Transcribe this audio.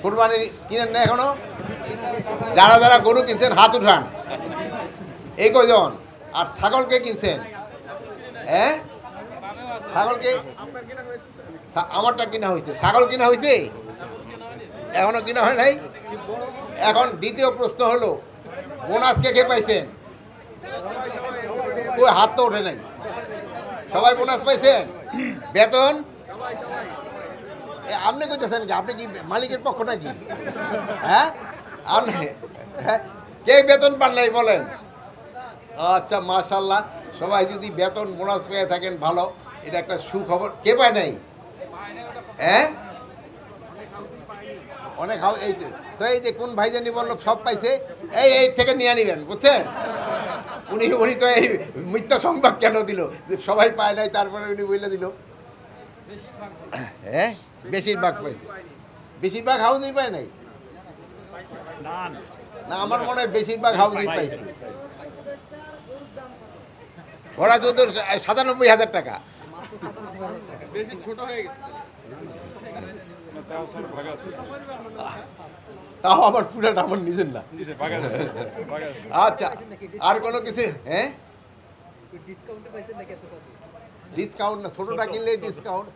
কুরবানি কিনেন না এখনো? যারা যারা গরু কিনছেন হাত উঠান। এই কয়জন? আর ছাগল কে কিনছেন? হ্যাঁ, ছাগলকে আমারটা কিনা হয়েছে, ছাগল কিনা হয়েছে, এখনো কিনা হয় নাই। এখন দ্বিতীয় প্রশ্ন হলো, বোনাস কে কে পাইছেন? ওই হাত তো ওঠে নাই। সবাই বোনাস পাইছেন? বেতন আপনি কইতেছেন কি? আপনি কি মালিকের পক্ষ নাকি? হ্যাঁ, আপনি কে বেতন পান নাই বলেন? আচ্ছা, মাশাল্লাহ। সবাই যদি বেতন বোনাস পেয়ে থাকেন ভালো, এটা একটা সুখবর। কে পায় নাই? হ্যাঁ, অনেক এই তো এই যে কোন ভাই জানি বললো সব পাইছে, এই থেকে নিয়ে নিবেন, বুঝছেন? উনি তো এই মিথ্যা সংবাদ কেন দিল যে সবাই পায় নাই, তারপরে উনি বলে দিল। হ্যাঁ, বেশিরভাগ পাইছে। বেশিরভাগ হাউসই পায় নাই না, আমার মনে হয় বেশিরভাগ হাউসই পাইছে। ঘোড়া চৌধুর ৯৭,০০০ টাকা। তাও আবার পুরাটা আমার নিজের না। আচ্ছা, আর কোনো কিছু? হ্যাঁ, ডিসকাউন্ট না, ছোটটা কিনলে ডিসকাউন্ট।